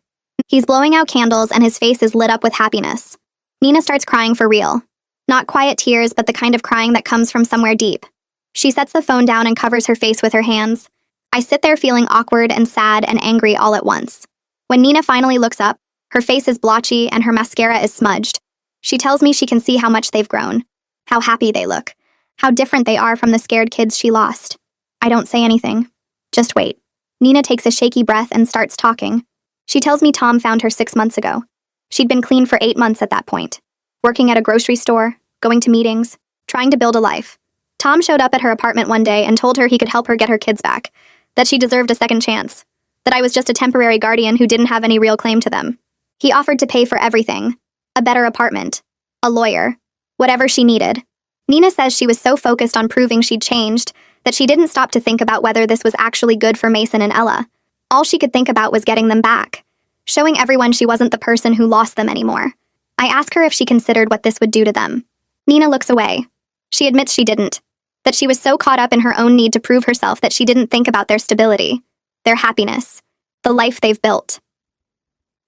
He's blowing out candles and his face is lit up with happiness. Nina starts crying for real. Not quiet tears, but the kind of crying that comes from somewhere deep. She sets the phone down and covers her face with her hands. I sit there feeling awkward and sad and angry all at once. When Nina finally looks up, her face is blotchy and her mascara is smudged. She tells me she can see how much they've grown, how happy they look, how different they are from the scared kids she lost. I don't say anything. Just wait. Nina takes a shaky breath and starts talking. She tells me Tom found her 6 months ago. She'd been clean for 8 months at that point, working at a grocery store, going to meetings, trying to build a life. Tom showed up at her apartment one day and told her he could help her get her kids back, that she deserved a second chance, that I was just a temporary guardian who didn't have any real claim to them. He offered to pay for everything, a better apartment, a lawyer, whatever she needed. Nina says she was so focused on proving she'd changed that she didn't stop to think about whether this was actually good for Mason and Ella. All she could think about was getting them back, showing everyone she wasn't the person who lost them anymore. I ask her if she considered what this would do to them. Nina looks away. She admits she didn't, that she was so caught up in her own need to prove herself that she didn't think about their stability, their happiness, the life they've built.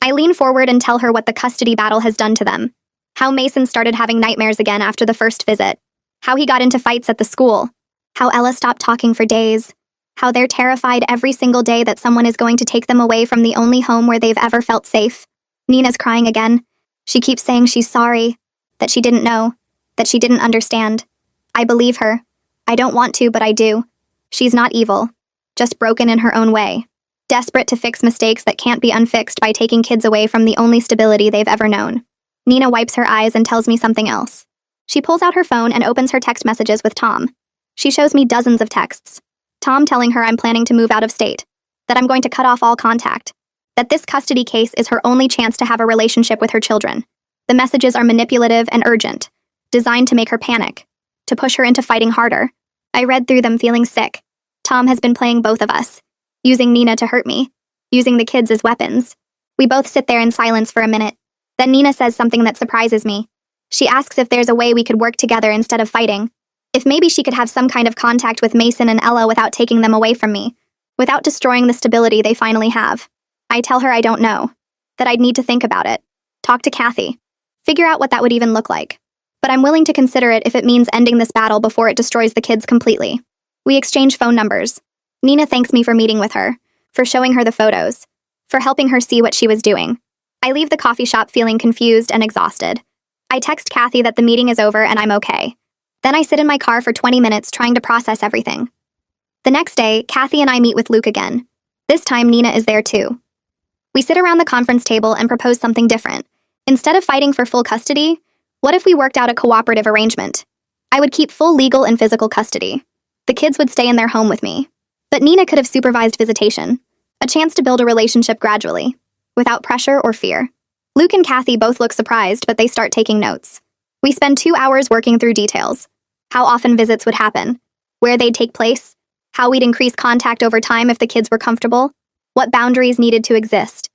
I lean forward and tell her what the custody battle has done to them, how Mason started having nightmares again after the first visit, how he got into fights at the school, how Ella stopped talking for days, how they're terrified every single day that someone is going to take them away from the only home where they've ever felt safe. Nina's crying again. She keeps saying she's sorry, that she didn't know, that she didn't understand. I believe her. I don't want to, but I do. She's not evil, just broken in her own way, desperate to fix mistakes that can't be unfixed by taking kids away from the only stability they've ever known. Nina wipes her eyes and tells me something else. She pulls out her phone and opens her text messages with Tom. She shows me dozens of texts. Tom telling her I'm planning to move out of state, that I'm going to cut off all contact, that this custody case is her only chance to have a relationship with her children. The messages are manipulative and urgent, designed to make her panic, to push her into fighting harder. I read through them feeling sick. Tom has been playing both of us, using Nina to hurt me, using the kids as weapons. We both sit there in silence for a minute. Then Nina says something that surprises me. She asks if there's a way we could work together instead of fighting. If maybe she could have some kind of contact with Mason and Ella without taking them away from me, without destroying the stability they finally have. I tell her I don't know, that I'd need to think about it, talk to Kathy, figure out what that would even look like. But I'm willing to consider it if it means ending this battle before it destroys the kids completely. We exchange phone numbers. Nina thanks me for meeting with her, for showing her the photos, for helping her see what she was doing. I leave the coffee shop feeling confused and exhausted. I text Kathy that the meeting is over and I'm okay. Then I sit in my car for 20 minutes trying to process everything. The next day, Kathy and I meet with Luke again. This time, Nina is there too. We sit around the conference table and propose something different. Instead of fighting for full custody, what if we worked out a cooperative arrangement? I would keep full legal and physical custody. The kids would stay in their home with me. But Nina could have supervised visitation, a chance to build a relationship gradually, without pressure or fear. Luke and Kathy both look surprised, but they start taking notes. We spend 2 hours working through details. how often visits would happen, where they'd take place, how we'd increase contact over time if the kids were comfortable, what boundaries needed to exist.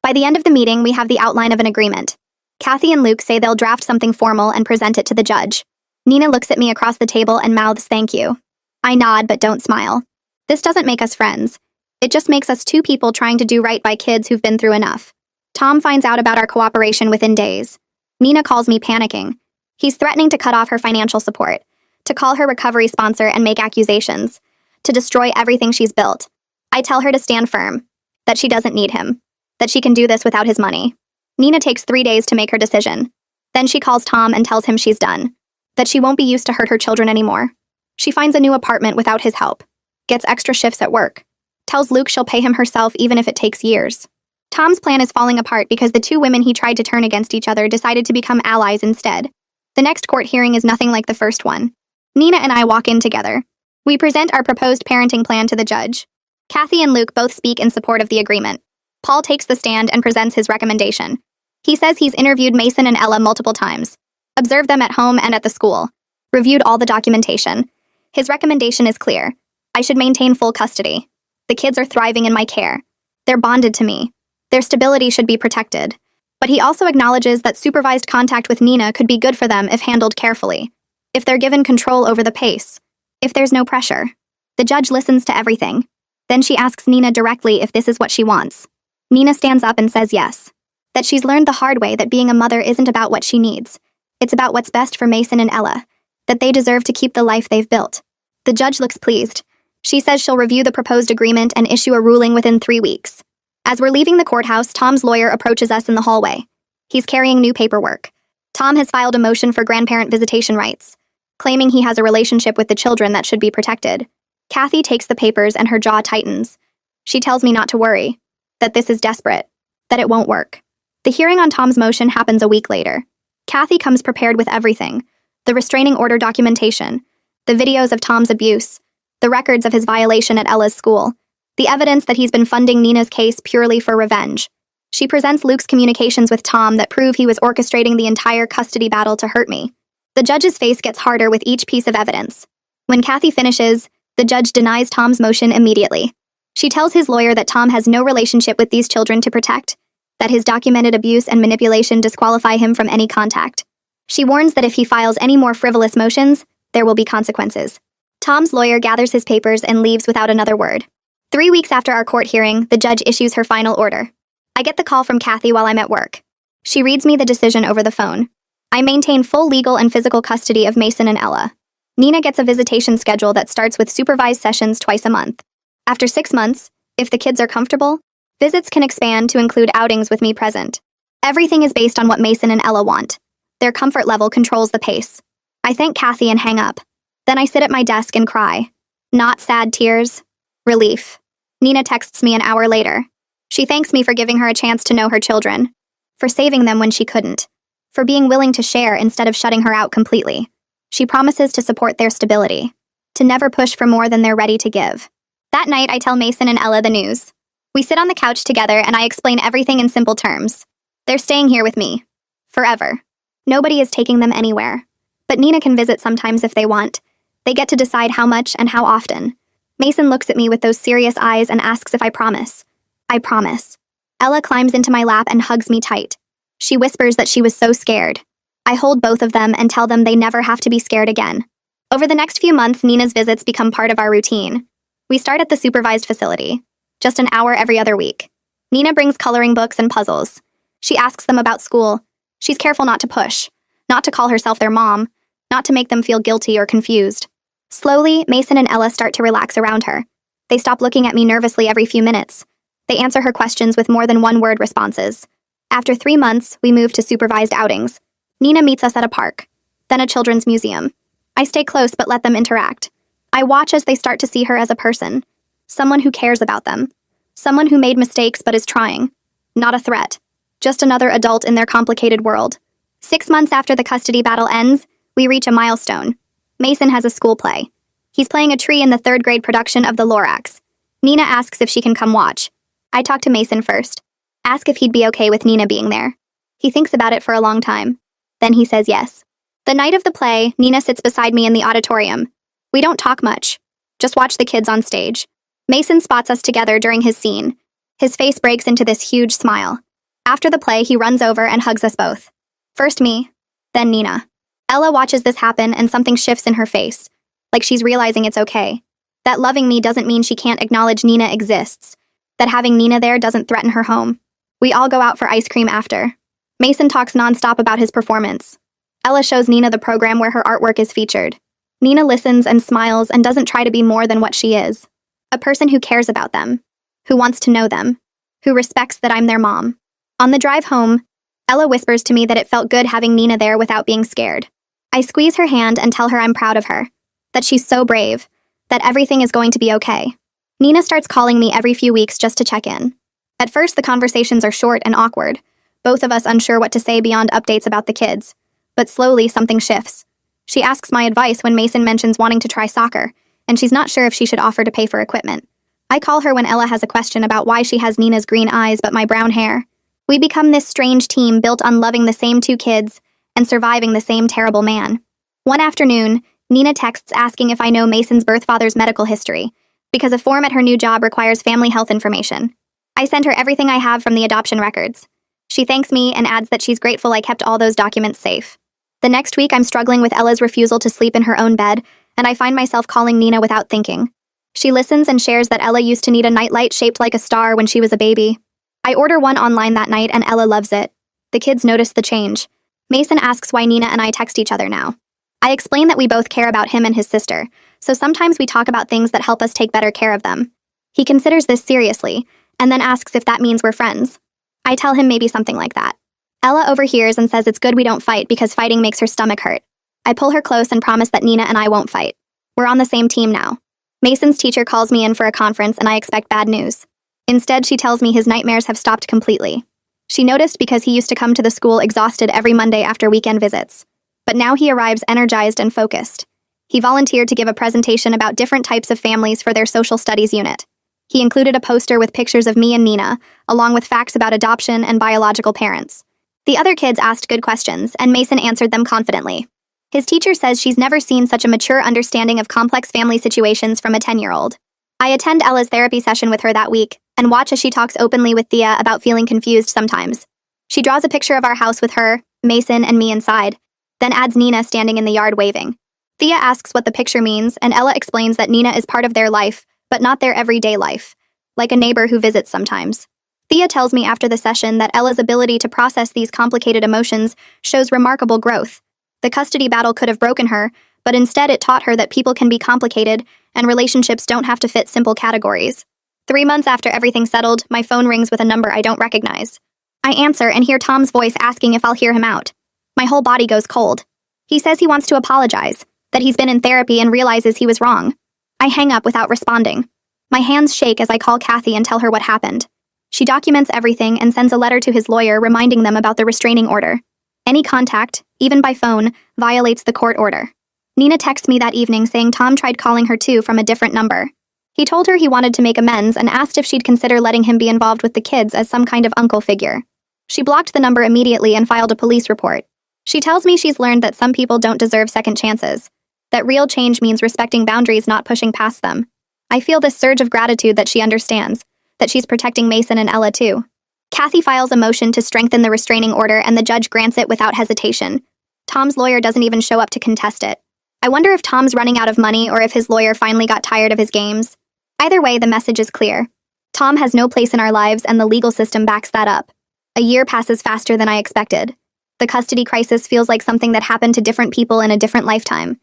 By the end of the meeting, we have the outline of an agreement. Kathy and Luke say they'll draft something formal and present it to the judge. Nina looks at me across the table and mouths thank you. I nod but don't smile. This doesn't make us friends. It just makes us two people trying to do right by kids who've been through enough. Tom finds out about our cooperation within days. Nina calls me panicking. He's threatening to cut off her financial support, to call her recovery sponsor and make accusations, to destroy everything she's built. I tell her to stand firm, that she doesn't need him, that she can do this without his money. Nina takes 3 days to make her decision. Then she calls Tom and tells him she's done, that she won't be used to hurt her children anymore. She finds a new apartment without his help, gets extra shifts at work, tells Luke she'll pay him herself even if it takes years. Tom's plan is falling apart because the two women he tried to turn against each other decided to become allies instead. The next court hearing is nothing like the first one. Nina and I walk in together. We present our proposed parenting plan to the judge. Kathy and Luke both speak in support of the agreement. Paul takes the stand and presents his recommendation. He says he's interviewed Mason and Ella multiple times, observed them at home and at the school, reviewed all the documentation. His recommendation is clear. I should maintain full custody. The kids are thriving in my care. They're bonded to me. Their stability should be protected. But he also acknowledges that supervised contact with Nina could be good for them if handled carefully, if they're given control over the pace, if there's no pressure. The judge listens to everything. Then she asks Nina directly if this is what she wants. Nina stands up and says yes, that she's learned the hard way that being a mother isn't about what she needs. It's about what's best for Mason and Ella, that they deserve to keep the life they've built. The judge looks pleased. She says she'll review the proposed agreement and issue a ruling within 3 weeks. As we're leaving the courthouse, Tom's lawyer approaches us in the hallway. He's carrying new paperwork. Tom has filed a motion for grandparent visitation rights, claiming he has a relationship with the children that should be protected. Kathy takes the papers and her jaw tightens. She tells me not to worry, that this is desperate, that it won't work. The hearing on Tom's motion happens a week later. Kathy comes prepared with everything: the restraining order documentation, the videos of Tom's abuse, the records of his violation at Ella's school, the evidence that he's been funding Nina's case purely for revenge. She presents Luke's communications with Tom that prove he was orchestrating the entire custody battle to hurt me. The judge's face gets harder with each piece of evidence. When Kathy finishes, the judge denies Tom's motion immediately. She tells his lawyer that Tom has no relationship with these children to protect, that his documented abuse and manipulation disqualify him from any contact. She warns that if he files any more frivolous motions, there will be consequences. Tom's lawyer gathers his papers and leaves without another word. 3 weeks after our court hearing, the judge issues her final order. I get the call from Kathy while I'm at work. She reads me the decision over the phone. I maintain full legal and physical custody of Mason and Ella. Nina gets a visitation schedule that starts with supervised sessions twice a month. After 6 months, if the kids are comfortable, visits can expand to include outings with me present. Everything is based on what Mason and Ella want. Their comfort level controls the pace. I thank Kathy and hang up. Then I sit at my desk and cry. Not sad tears. Relief. Nina texts me an hour later. She thanks me for giving her a chance to know her children, for saving them when she couldn't, for being willing to share instead of shutting her out completely. She promises to support their stability, to never push for more than they're ready to give. That night, I tell Mason and Ella the news. We sit on the couch together and I explain everything in simple terms. They're staying here with me. Forever. Nobody is taking them anywhere. But Nina can visit sometimes if they want. They get to decide how much and how often. Mason looks at me with those serious eyes and asks if I promise. I promise. Ella climbs into my lap and hugs me tight. She whispers that she was so scared. I hold both of them and tell them they never have to be scared again. Over the next few months, Nina's visits become part of our routine. We start at the supervised facility, just an hour every other week. Nina brings coloring books and puzzles. She asks them about school. She's careful not to push, not to call herself their mom, not to make them feel guilty or confused. Slowly, Mason and Ella start to relax around her. They stop looking at me nervously every few minutes. They answer her questions with more than one-word responses. After 3 months, we move to supervised outings. Nina meets us at a park, then a children's museum. I stay close but let them interact. I watch as they start to see her as a person, someone who cares about them, someone who made mistakes but is trying. Not a threat, just another adult in their complicated world. 6 months after the custody battle ends, we reach a milestone. Mason has a school play. He's playing a tree in the 3rd grade production of The Lorax. Nina asks if she can come watch. I talk to Mason first. Ask if he'd be okay with Nina being there. He thinks about it for a long time. Then he says yes. The night of the play, Nina sits beside me in the auditorium. We don't talk much, just watch the kids on stage. Mason spots us together during his scene. His face breaks into this huge smile. After the play, he runs over and hugs us both. First me, then Nina. Ella watches this happen and something shifts in her face, like she's realizing it's okay. That loving me doesn't mean she can't acknowledge Nina exists, that having Nina there doesn't threaten her home. We all go out for ice cream after. Mason talks nonstop about his performance. Ella shows Nina the program where her artwork is featured. Nina listens and smiles and doesn't try to be more than what she is. A person who cares about them, who wants to know them, who respects that I'm their mom. On the drive home, Ella whispers to me that it felt good having Nina there without being scared. I squeeze her hand and tell her I'm proud of her, that she's so brave, that everything is going to be okay. Nina starts calling me every few weeks just to check in. At first, the conversations are short and awkward, both of us unsure what to say beyond updates about the kids. But slowly, something shifts. She asks my advice when Mason mentions wanting to try soccer, and she's not sure if she should offer to pay for equipment. I call her when Ella has a question about why she has Nina's green eyes but my brown hair. We become this strange team built on loving the same two kids and surviving the same terrible man. One afternoon, Nina texts asking if I know Mason's birth father's medical history, because a form at her new job requires family health information. I send her everything I have from the adoption records. She thanks me and adds that she's grateful I kept all those documents safe. The next week, I'm struggling with Ella's refusal to sleep in her own bed, and I find myself calling Nina without thinking. She listens and shares that Ella used to need a nightlight shaped like a star when she was a baby. I order one online that night and Ella loves it. The kids notice the change. Mason asks why Nina and I text each other now. I explain that we both care about him and his sister, so sometimes we talk about things that help us take better care of them. He considers this seriously, and then asks if that means we're friends. I tell him maybe something like that. Ella overhears and says it's good we don't fight because fighting makes her stomach hurt. I pull her close and promise that Nina and I won't fight. We're on the same team now. Mason's teacher calls me in for a conference and I expect bad news. Instead, she tells me his nightmares have stopped completely. She noticed because he used to come to the school exhausted every Monday after weekend visits. But now he arrives energized and focused. He volunteered to give a presentation about different types of families for their social studies unit. He included a poster with pictures of me and Nina, along with facts about adoption and biological parents. The other kids asked good questions, and Mason answered them confidently. His teacher says she's never seen such a mature understanding of complex family situations from a 10-year-old. I attend Ella's therapy session with her that week, and watch as she talks openly with Thea about feeling confused sometimes. She draws a picture of our house with her, Mason, and me inside, then adds Nina standing in the yard waving. Thea asks what the picture means, and Ella explains that Nina is part of their life, but not their everyday life, like a neighbor who visits sometimes. Thea tells me after the session that Ella's ability to process these complicated emotions shows remarkable growth. The custody battle could have broken her, but instead it taught her that people can be complicated and relationships don't have to fit simple categories. 3 months after everything settled, my phone rings with a number I don't recognize. I answer and hear Tom's voice asking if I'll hear him out. My whole body goes cold. He says he wants to apologize, that he's been in therapy and realizes he was wrong. I hang up without responding. My hands shake as I call Kathy and tell her what happened. She documents everything and sends a letter to his lawyer reminding them about the restraining order. Any contact, even by phone, violates the court order. Nina texts me that evening saying Tom tried calling her too from a different number. He told her he wanted to make amends and asked if she'd consider letting him be involved with the kids as some kind of uncle figure. She blocked the number immediately and filed a police report. She tells me she's learned that some people don't deserve second chances, that real change means respecting boundaries, not pushing past them. I feel this surge of gratitude that she understands, that she's protecting Mason and Ella too. Kathy files a motion to strengthen the restraining order and the judge grants it without hesitation. Tom's lawyer doesn't even show up to contest it. I wonder if Tom's running out of money or if his lawyer finally got tired of his games. Either way, the message is clear. Tom has no place in our lives and the legal system backs that up. A year passes faster than I expected. The custody crisis feels like something that happened to different people in a different lifetime.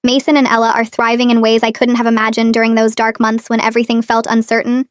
Mason and Ella are thriving in ways I couldn't have imagined during those dark months when everything felt uncertain.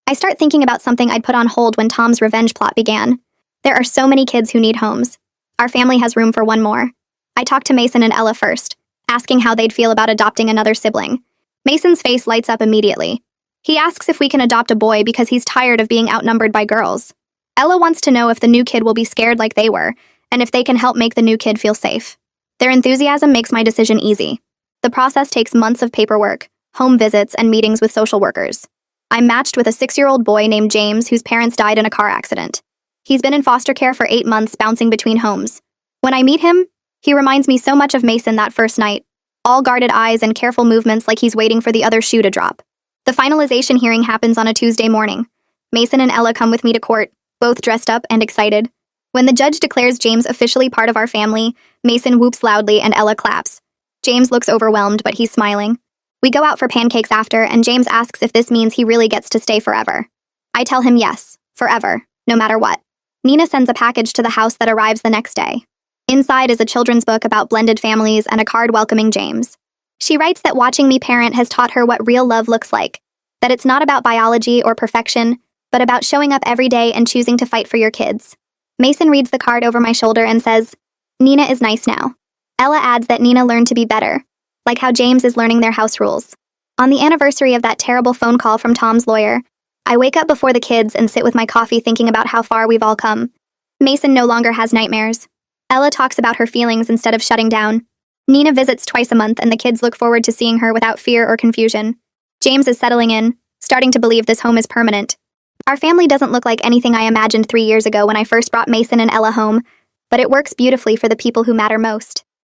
I start thinking about something I'd put on hold when Tom's revenge plot began. There are so many kids who need homes. Our family has room for one more. I talk to Mason and Ella first, asking how they'd feel about adopting another sibling. Mason's face lights up immediately. He asks if we can adopt a boy because he's tired of being outnumbered by girls. Ella wants to know if the new kid will be scared like they were, and if they can help make the new kid feel safe. Their enthusiasm makes my decision easy. The process takes months of paperwork, home visits, and meetings with social workers. I'm matched with a 6-year-old boy named James whose parents died in a car accident. He's been in foster care for 8 months, bouncing between homes. When I meet him, He reminds me so much of Mason that first night. All guarded eyes and careful movements like he's waiting for the other shoe to drop. The finalization hearing happens on a Tuesday morning. Mason and Ella come with me to court, both dressed up and excited. When the judge declares James officially part of our family, Mason whoops loudly and Ella claps. James looks overwhelmed, but he's smiling. We go out for pancakes after, and James asks if this means he really gets to stay forever. I tell him yes, forever, no matter what. Nina sends a package to the house that arrives the next day. Inside is a children's book about blended families and a card welcoming James. She writes that watching me parent has taught her what real love looks like, that it's not about biology or perfection, but about showing up every day and choosing to fight for your kids. Mason reads the card over my shoulder and says, "Nina is nice now." Ella adds that Nina learned to be better, like how James is learning their house rules. On the anniversary of that terrible phone call from Tom's lawyer, I wake up before the kids and sit with my coffee thinking about how far we've all come. Mason no longer has nightmares. Ella talks about her feelings instead of shutting down. Nina visits twice a month and the kids look forward to seeing her without fear or confusion. James is settling in, starting to believe this home is permanent. Our family doesn't look like anything I imagined 3 years ago when I first brought Mason and Ella home, but it works beautifully for the people who matter most.